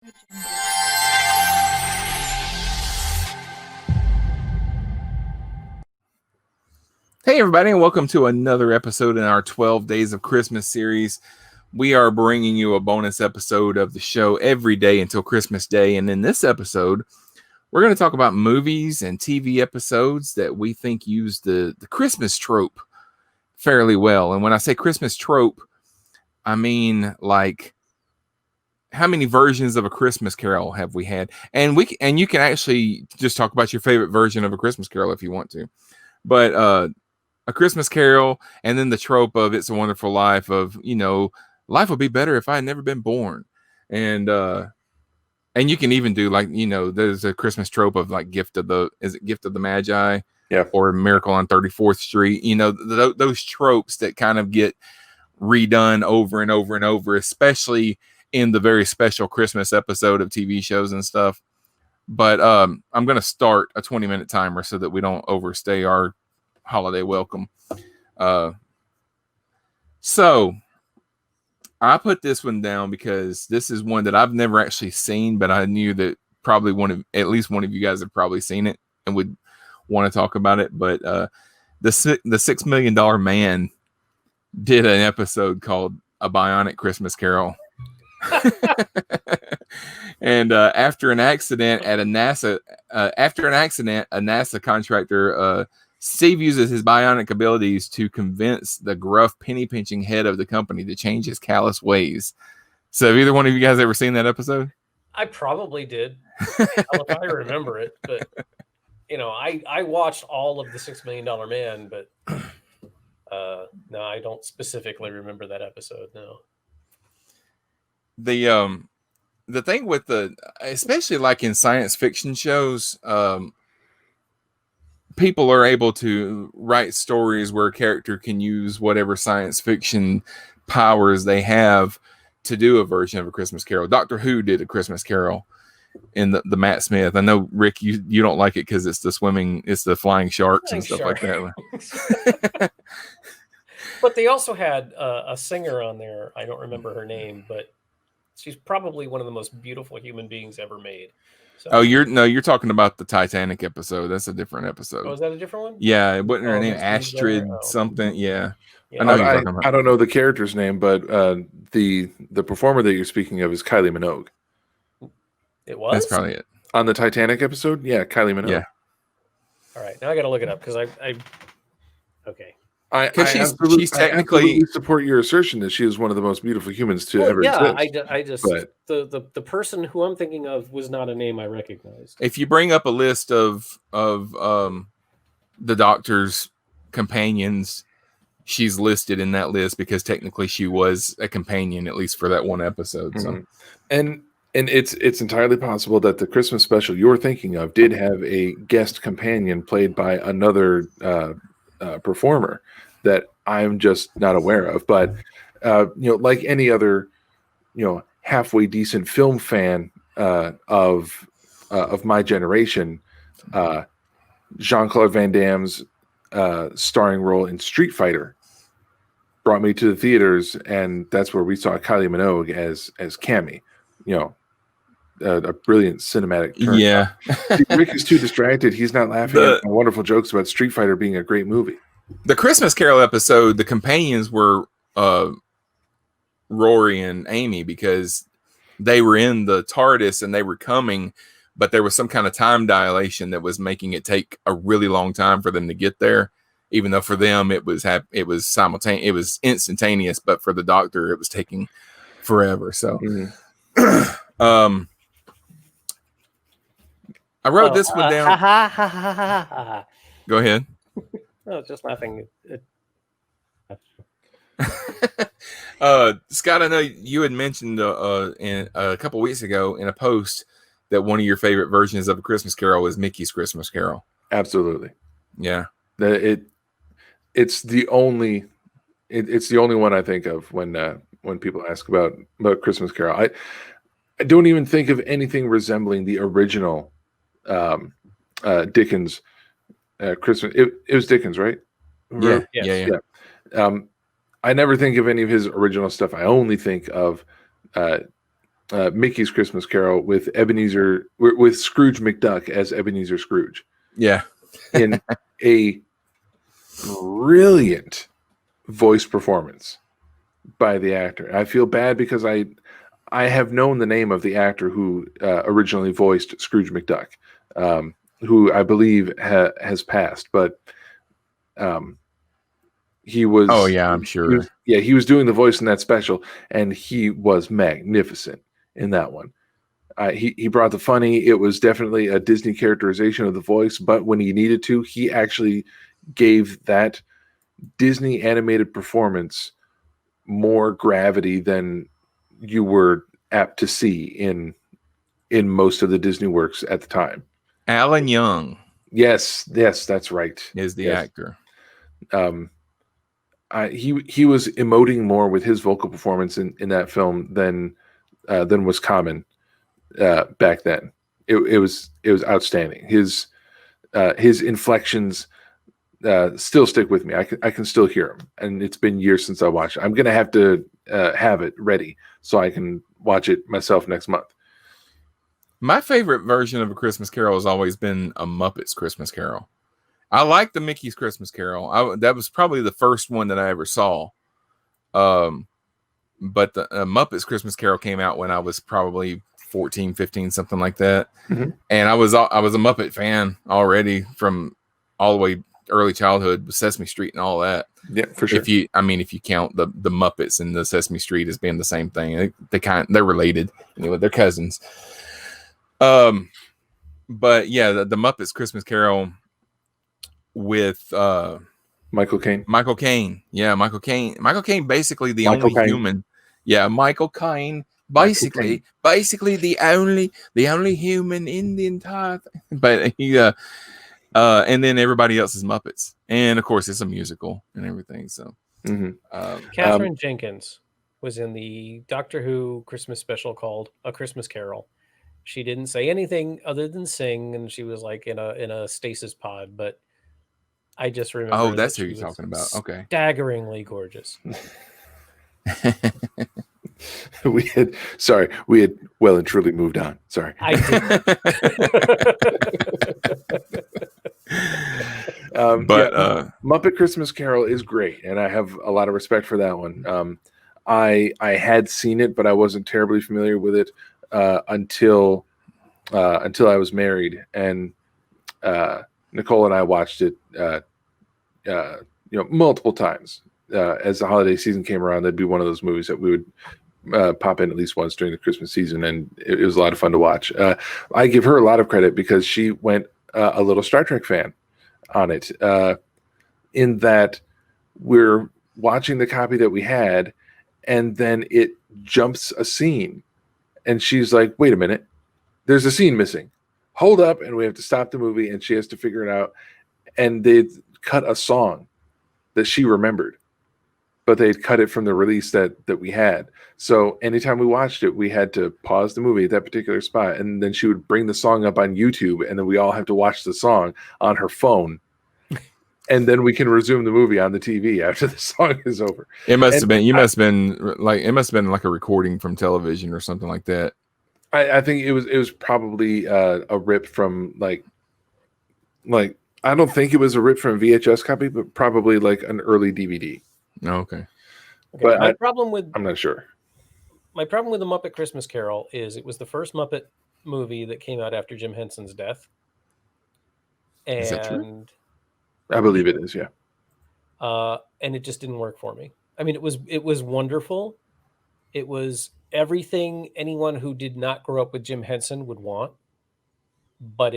Hey everybody, and welcome to another episode in our 12 Days of Christmas series. We are bringing you a bonus episode of the show every day until Christmas Day. And in this episode, we're going to talk about movies and TV episodes that we think use the Christmas trope fairly well. And when I say Christmas trope, I mean like how many versions of A Christmas Carol have we had? And you can actually just talk about your favorite version of A Christmas Carol if you want to. But A Christmas Carol, and then the trope of It's a Wonderful Life of, life would be better if I had never been born. And you can even do like, there's a Christmas trope of like Gift of the Magi? Yeah. Or Miracle on 34th Street. Those tropes that kind of get redone over and over and over, especially in the very special Christmas episode of TV shows and stuff. But I'm going to start a 20-minute timer so that we don't overstay our holiday welcome. So I put this one down because this is one that I've never actually seen, but I knew that probably at least one of you guys have probably seen it and would want to talk about it. But the $6 Million Man did an episode called A Bionic Christmas Carol. And after an accident, a NASA contractor, Steve uses his bionic abilities to convince the gruff, penny-pinching head of the company to change his callous ways. So have either one of you guys ever seen that episode? I probably did. If I remember it, but I watched all of the $6 Million Man, but no, I don't specifically remember that episode. No. The thing with especially like in science fiction shows, people are able to write stories where a character can use whatever science fiction powers they have to do a version of A Christmas Carol. Doctor Who did A Christmas Carol in the Matt Smith. I know, Rick, you don't like it because it's the flying sharks and stuff like that. But they also had a singer on there. I don't remember her name, but she's probably one of the most beautiful human beings ever made. So. You're talking about the Titanic episode. That's a different episode. Oh, is that a different one? Yeah, it wasn't her name Astrid something. Yeah. I don't know the character's name, but the performer that you're speaking of is Kylie Minogue. It was? That's probably it. On the Titanic episode? Yeah, Kylie Minogue. Yeah. All right, now I got to look it up because I okay. I absolutely support your assertion that she is one of the most beautiful humans to ever exist. I just the person who I'm thinking of was not a name I recognized. If you bring up a list of the Doctor's companions, she's listed in that list because technically she was a companion, at least for that one episode. Mm-hmm. So, and it's entirely possible that the Christmas special you're thinking of did have a guest companion played by another performer that I'm just not aware of. But like any other halfway decent film fan of my generation, Jean-Claude Van Damme's starring role in Street Fighter brought me to the theaters, and that's where we saw Kylie Minogue as Cammy. A brilliant cinematic turn. Yeah. Rick is too distracted. He's not laughing at wonderful jokes about Street Fighter being a great movie. The Christmas Carol episode, the companions were Rory and Amy because they were in the TARDIS and they were coming, but there was some kind of time dilation that was making it take a really long time for them to get there. Even though for them it was simultaneous, it was instantaneous, but for the Doctor it was taking forever. So, I wrote this one down. Go ahead. I was just laughing. Scott, I know you had mentioned in a couple weeks ago in a post that one of your favorite versions of A Christmas Carol is Mickey's Christmas Carol. Absolutely. Yeah. It's the only one I think of when people ask about Christmas Carol. I don't even think of anything resembling the original Dickens Christmas. It was Dickens, right? Yeah. Yes. Yeah. I never think of any of his original stuff. I only think of Mickey's Christmas Carol with Scrooge McDuck as Ebenezer Scrooge. Yeah. In a brilliant voice performance by the actor. I feel bad because I have known the name of the actor who originally voiced Scrooge McDuck, who I believe has passed, but he was. Oh yeah, I'm sure. He was doing the voice in that special, and he was magnificent in that one. He brought the funny. It was definitely a Disney characterization of the voice, but when he needed to, he actually gave that Disney animated performance more gravity than you were apt to see in most of the Disney works at the time. Alan Young. Yes, that's right. Is the actor. He was emoting more with his vocal performance in that film than was common back then. It was outstanding. His inflections still stick with me. I can still hear them, and it's been years since I watched it. I'm gonna have to have it ready so I can watch it myself next month. My favorite version of A Christmas Carol has always been A Muppets Christmas Carol. I like the Mickey's Christmas Carol. That was probably the first one that I ever saw. But the Muppets Christmas Carol came out when I was probably 14, 15, something like that. Mm-hmm. And I was a Muppet fan already from all the way early childhood with Sesame Street and all that. Yeah, for sure. If you count the Muppets and the Sesame Street as being the same thing, they're related. Anyway, they're cousins. But yeah, the Muppets Christmas Carol with Michael Caine. Yeah, Michael Caine, basically the only human. Yeah, Michael Caine, basically the only human in the entire thing. But he and then everybody else is Muppets, and of course it's a musical and everything. So Catherine Jenkins was in the Doctor Who Christmas special called A Christmas Carol. She didn't say anything other than sing, and she was like in a stasis pod. But I just remember. Oh, that's who you're talking about. Okay, staggeringly gorgeous. we had well and truly moved on. Sorry, I did. Muppet Christmas Carol is great, and I have a lot of respect for that one. I had seen it, but I wasn't terribly familiar with it until I was married, and Nicole and I watched it multiple times. As the holiday season came around, that'd be one of those movies that we would pop in at least once during the Christmas season, and it was a lot of fun to watch. I give her a lot of credit because she went a little Star Trek fan on it, in that we're watching the copy that we had, and then it jumps a scene, and she's like, wait a minute, there's a scene missing. Hold up, and we have to stop the movie, and she has to figure it out. And they'd cut a song that she remembered, but they'd cut it from the release that we had. So anytime we watched it, we had to pause the movie at that particular spot, and then she would bring the song up on YouTube, and then we all have to watch the song on her phone, and then we can resume the movie on the TV after the song is over. It must have been like a recording from television or something like that. I think it was probably a rip from like I don't think it was a rip from VHS copy, but probably like an early DVD. Okay. But I'm not sure. My problem with the Muppet Christmas Carol is it was the first Muppet movie that came out after Jim Henson's death. And is that true? I believe it is, yeah. And it just didn't work for me. I mean, it was wonderful. It was everything anyone who did not grow up with Jim Henson would want. But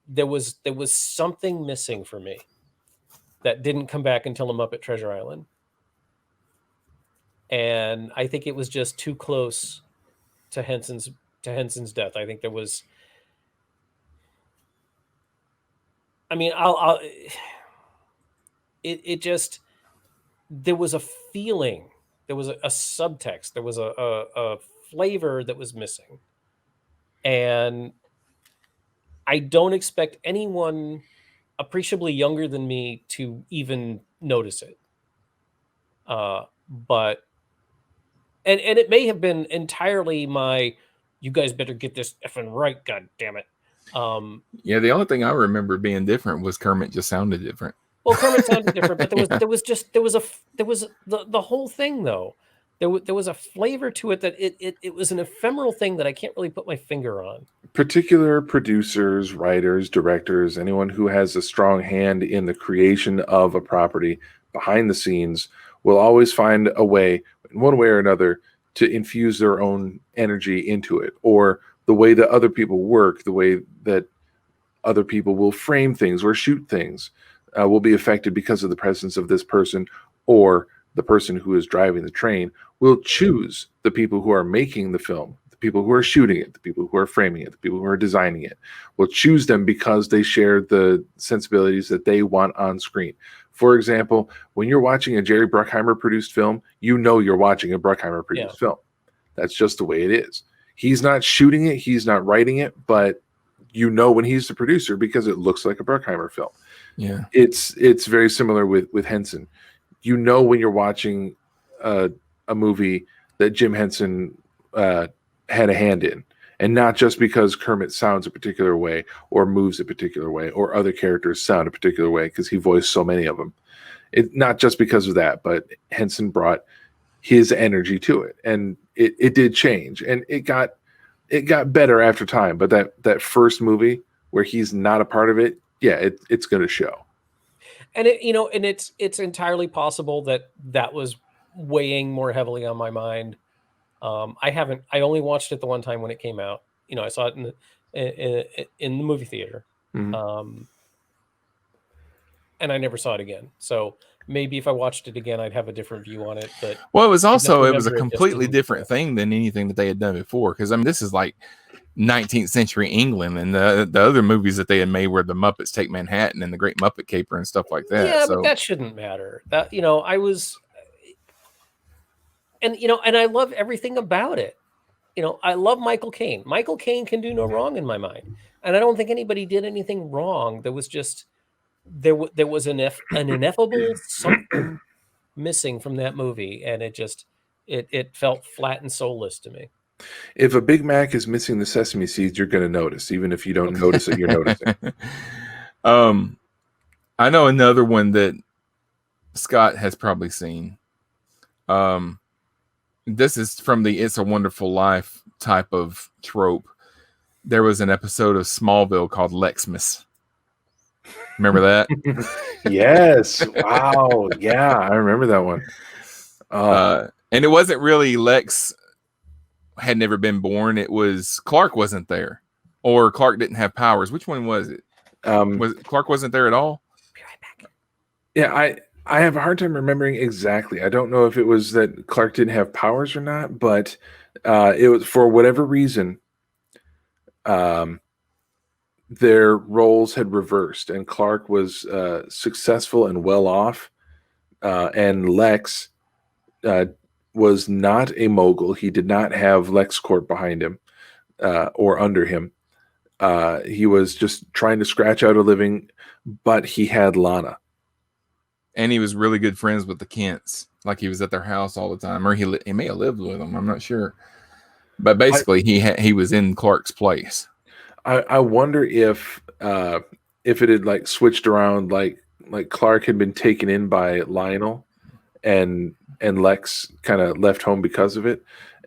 there was something missing for me that didn't come back until A Muppet Treasure Island. And I think it was just too close to Henson's death. I think there was. I mean, it just, there was a feeling, there was a subtext, there was a flavor that was missing. And I don't expect anyone appreciably younger than me to even notice it. But and it may have been entirely my, you guys better get this effing right, god damn it. Yeah, the only thing I remember being different was Kermit just sounded different. Well, Kermit sounded different, but Yeah. there was the whole thing though. There was a flavor to it that it was an ephemeral thing that I can't really put my finger on. Particular producers, writers, directors, anyone who has a strong hand in the creation of a property behind the scenes will always find a way, in one way or another, to infuse their own energy into it, or the way that other people work, the way that other people will frame things or shoot things will be affected because of the presence of this person, or the person who is driving the train will choose the people who are making the film, the people who are shooting it, the people who are framing it, the people who are designing it, will choose them because they share the sensibilities that they want on screen. For example, when you're watching a Jerry Bruckheimer produced film, you know you're watching a Bruckheimer produced film. That's just the way it is. He's not shooting it, he's not writing it, but you know when he's the producer because it looks like a Bruckheimer film. Yeah, it's very similar with Henson. You know when you're watching a movie that Jim Henson had a hand in, and not just because Kermit sounds a particular way or moves a particular way or other characters sound a particular way because he voiced so many of them. It not just because of that, but Henson brought his energy to it, and it did change, and it got better after time. But that first movie where he's not a part of it, yeah, it's going to show. And it's entirely possible that was weighing more heavily on my mind. I only watched it the one time when it came out. I saw it in the movie theater. Mm-hmm. And I never saw it again. So maybe if I watched it again, I'd have a different view on it. But well, it was a completely different thing than anything that they had done before. Because I mean, this is like 19th century England, and the other movies that they had made were the Muppets Take Manhattan and the Great Muppet Caper and stuff like that. Yeah, but that shouldn't matter. That I was, and I love everything about it. I love Michael Caine. Michael Caine can do no wrong in my mind, and I don't think anybody did anything wrong. There was just there was an ineffable something missing from that movie, and it felt flat and soulless to me. If a Big Mac is missing the sesame seeds, you're going to notice, even if you don't notice it. You're noticing. I know another one that Scott has probably seen. This is from the It's a Wonderful Life type of trope. There was an episode of Smallville called Lexmas. Remember that? Yes. Wow. Yeah, I remember that one. And it wasn't really Lex had never been born. It was Clark wasn't there, or Clark didn't have powers. Which one was it? Was Clark wasn't there at all? Be right back. Yeah, I have a hard time remembering exactly. I don't know if it was that Clark didn't have powers or not, but it was for whatever reason. Their roles had reversed, and Clark was successful and well off, and Lex was not a mogul. He did not have LexCorp behind him or under him. He was just trying to scratch out a living, but he had Lana. And he was really good friends with the Kents. Like he was at their house all the time, or he may have lived with them. I'm not sure. But basically, he was in Clark's place. I wonder if it had like switched around, like Clark had been taken in by Lionel, and Lex kind of left home because of it,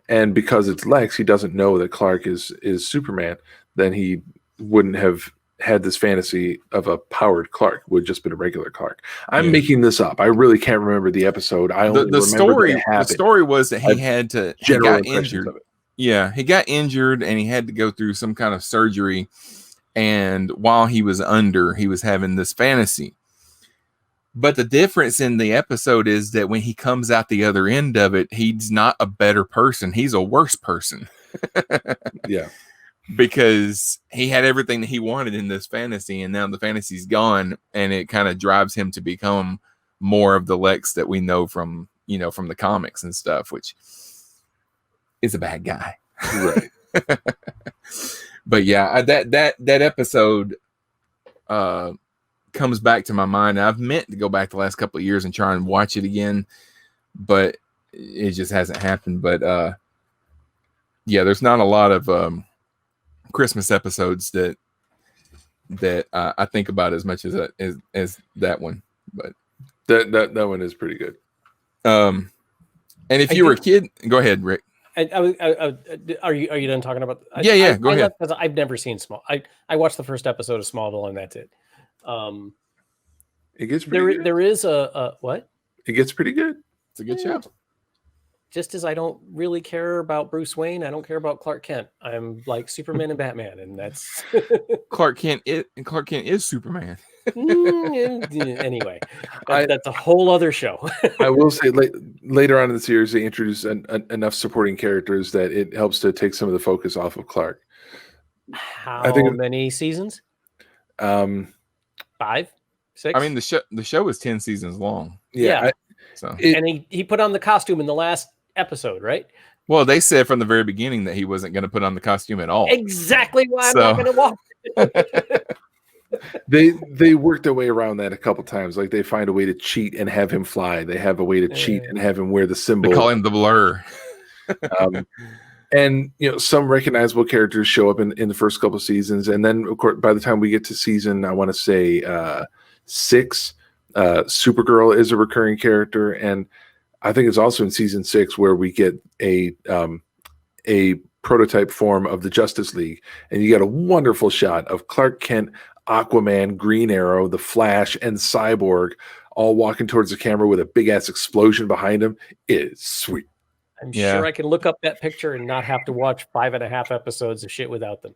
and because it's Lex, he doesn't know that Clark is Superman. Then he wouldn't have had this fantasy of a powered Clark. Would just been a regular Clark. I'm making this up. I really can't remember the episode. I only the story was that he got injured. Yeah, he got injured and he had to go through some kind of surgery. And while he was he was having this fantasy. But the difference in the episode is that when he comes out the other end of it, he's not a better person. He's a worse person. Yeah. Because he had everything that he wanted in this fantasy, and now the fantasy's gone, and it kind of drives him to become more of the Lex that we know from the comics and stuff, which is a bad guy. Right. But yeah, that episode comes back to my mind. I've meant to go back the last couple of years and try and watch it again, but it just hasn't happened. But yeah, there's not a lot of Christmas episodes that I think about as much as that one. But that one is pretty good. And if you were a kid, go ahead, Rick. Are you done talking about? Yeah, go ahead. Because I've never seen I watched the first episode of Smallville and that's it. It gets pretty good. There is a what? It gets pretty good. It's a good show. Just as I don't really care about Bruce Wayne, I don't care about Clark Kent. I'm like Superman and Batman, and that's Clark Kent is Superman. Anyway, that's a whole other show. I will say later on in the series, they introduce enough supporting characters that it helps to take some of the focus off of Clark. How many seasons? 5, 6. I mean, the show is 10 seasons long. Yeah. And he put on the costume in the last episode, right? Well, they said from the very beginning that he wasn't going to put on the costume at all. Exactly why I'm not going to watch it. They worked their way around that a couple times. Like they find a way to cheat and have him fly. They have a way to cheat and have him wear the symbol. They call him the Blur. And some recognizable characters show up in the first couple seasons, and then of course by the time we get to season, I want to say 6, Supergirl is a recurring character, and I think it's also in season 6 where we get a prototype form of the Justice League, and you get a wonderful shot of Clark Kent, Aquaman, Green Arrow, the Flash, and Cyborg all walking towards the camera with a big ass explosion behind them. It is sweet. I'm sure I can look up that picture and not have to watch 5.5 episodes of shit without them.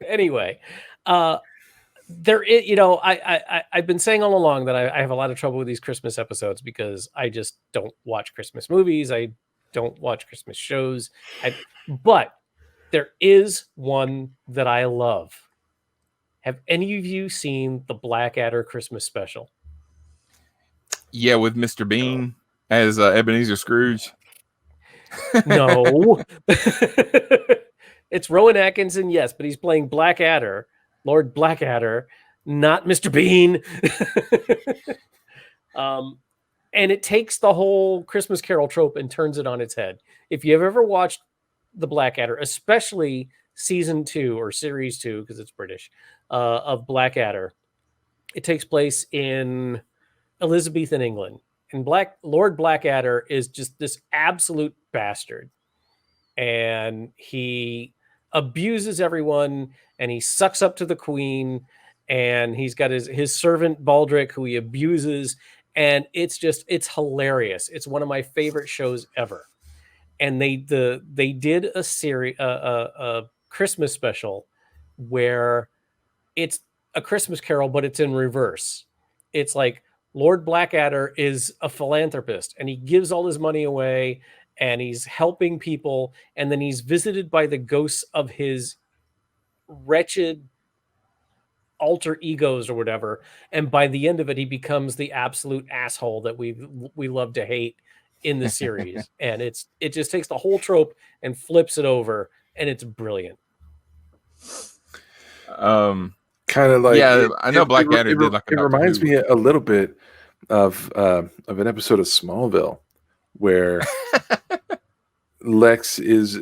Anyway, there is, I've been saying all along that I have a lot of trouble with these Christmas episodes because I just don't watch Christmas movies. I don't watch Christmas shows. But there is one that I love. Have any of you seen the Blackadder Christmas special? Yeah, with Mr. Bean as Ebenezer Scrooge. No. It's Rowan Atkinson, yes, but he's playing Blackadder, Lord Blackadder, not Mr. Bean. And it takes the whole Christmas Carol trope and turns it on its head. If you've ever watched the Blackadder, especially season 2 or series 2, because it's British, of Blackadder, it takes place in Elizabethan England. And Lord Blackadder is just this absolute bastard. And he abuses everyone, and he sucks up to the queen, and he's got his servant Baldric, who he abuses, and it's hilarious. It's one of my favorite shows ever. And they did a series, a Christmas special where it's a Christmas Carol, but it's in reverse. It's like Lord Blackadder is a philanthropist, and he gives all his money away, and he's helping people, and then he's visited by the ghosts of his wretched alter egos or whatever, and by the end of it, he becomes the absolute asshole that we love to hate in the series. And it just takes the whole trope and flips it over, and it's brilliant. Kind of like, I know Blackadder did like. It reminds me a little bit of an episode of Smallville where Lex is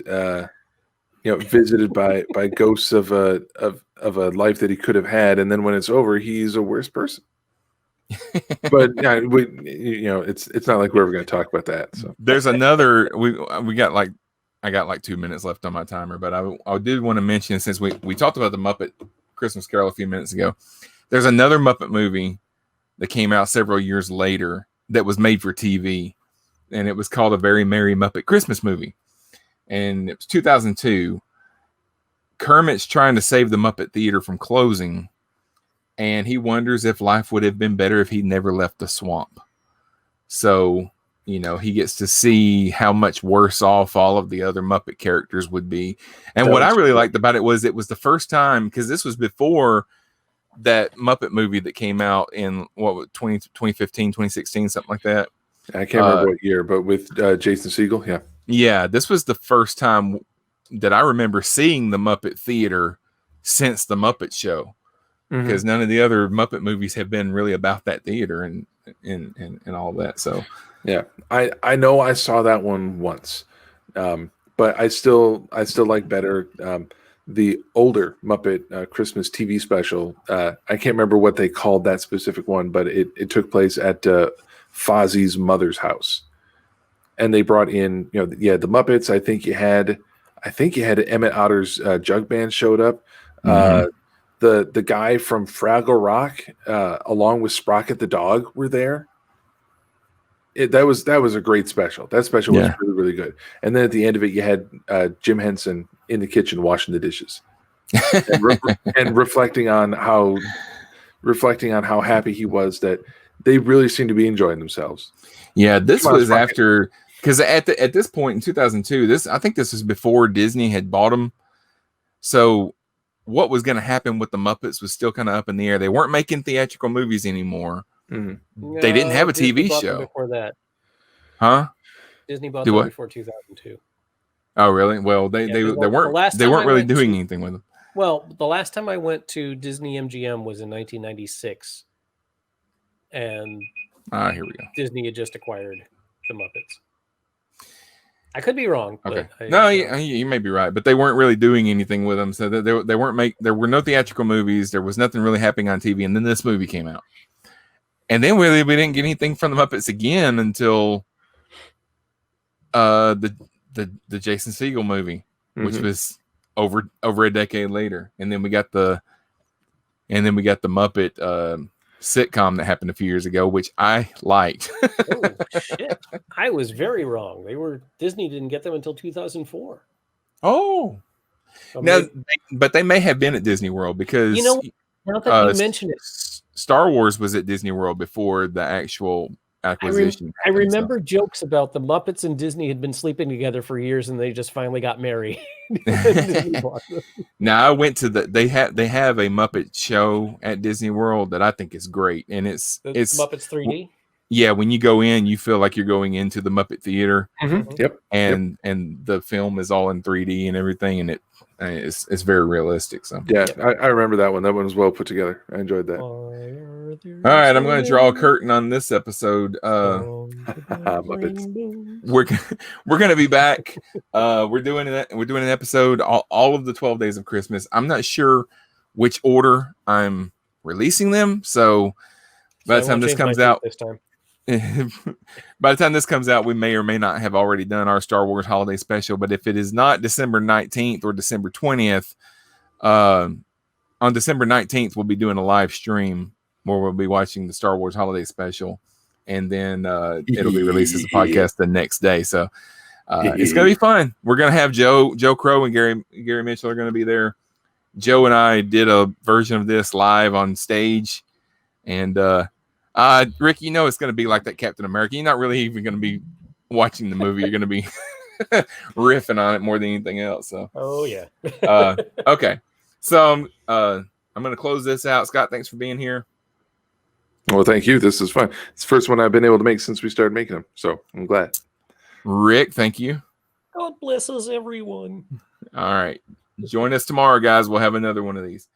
visited by ghosts of a life that he could have had, and then when it's over, he's a worse person. But it's not like we're ever going to talk about that. So there's another. We got I got 2 minutes left on my timer, but I did want to mention, since we talked about the Muppet Christmas Carol a few minutes ago, there's another Muppet movie that came out several years later that was made for TV, and it was called A Very Merry Muppet Christmas Movie, and it was 2002. Kermit's trying to save the Muppet Theater from closing, and he wonders if life would have been better if he'd never left the swamp. So, he gets to see how much worse off all of the other Muppet characters would be. And what I really liked about it was the first time, because this was before that Muppet movie that came out in 2015, 2016, something like that. I can't remember what year, but with Jason Segel. Yeah. Yeah. This was the first time that I remember seeing the Muppet Theater since the Muppet Show, because none of the other Muppet movies have been really about that theater and all that. So Yeah, I know I saw that one once, but I still like better the older Muppet Christmas TV special. I can't remember what they called that specific one, but it took place at Fozzie's mother's house, and they brought in the Muppets. I think you had Emmett Otter's jug band showed up. Mhm. The guy from Fraggle Rock, along with Sprocket the dog, were there. That was a great special. That special was Yeah. really, really good. And then at the end of it, you had Jim Henson in the kitchen washing the dishes and reflecting on how happy he was that they really seemed to be enjoying themselves. Yeah, this Come on, was Sprocket. after, because at this point in 2002, I think this was before Disney had bought them. So what was going to happen with the Muppets was still kind of up in the air. They weren't making theatrical movies anymore. Mhm. They didn't have a Disney TV bought them show. before that. Huh? Disney bought Do them what? before 2002. Oh, really? Well, they weren't really doing anything with them. Well, the last time I went to Disney MGM was in 1996, and Here we go. Disney had just acquired the Muppets. I could be wrong. Okay. But You may be right, but they weren't really doing anything with them. So they weren't there were no theatrical movies. There was nothing really happening on TV, and then this movie came out, and then we didn't get anything from the Muppets again until the Jason Segel movie, which was over a decade later, and then we got the Muppet sitcom that happened a few years ago, which I liked. Oh shit! I was very wrong. Disney didn't get them until 2004. Oh, but they may have been at Disney World because now that you mention it, Star Wars was at Disney World before the actual acquisition. I remember jokes about the Muppets and Disney had been sleeping together for years, and they just finally got married. Now I went to they have a Muppet show at Disney World that I think is great, and it's Muppets 3D. Yeah, when you go in, you feel like you're going into the Muppet Theater. Yep. And the film is all in 3D and everything, and it's very realistic. So yeah, I remember that one. That one was well put together. I enjoyed that. All right, I'm going to draw a curtain on this episode. Muppets. We're going to be back. We're doing an episode all of the 12 days of Christmas. I'm not sure which order I'm releasing them, so by the time this comes out, by the time this comes out, we may or may not have already done our Star Wars holiday special. But if it is not December 19th or December 20th, on December 19th, we'll be doing a live stream where we'll be watching the Star Wars holiday special, and then it'll be released as a podcast the next day. So it's going to be fun. We're going to have Joe Crow and Gary Mitchell are going to be there. Joe and I did a version of this live on stage, and Rick, it's going to be like that Captain America. You're not really even going to be watching the movie. You're going to be riffing on it more than anything else. So, oh yeah. Okay. So I'm going to close this out. Scott, thanks for being here. Well, thank you. This is fun. It's the first one I've been able to make since we started making them, so I'm glad. Rick, thank you. God bless us, everyone. All right. Join us tomorrow, guys. We'll have another one of these.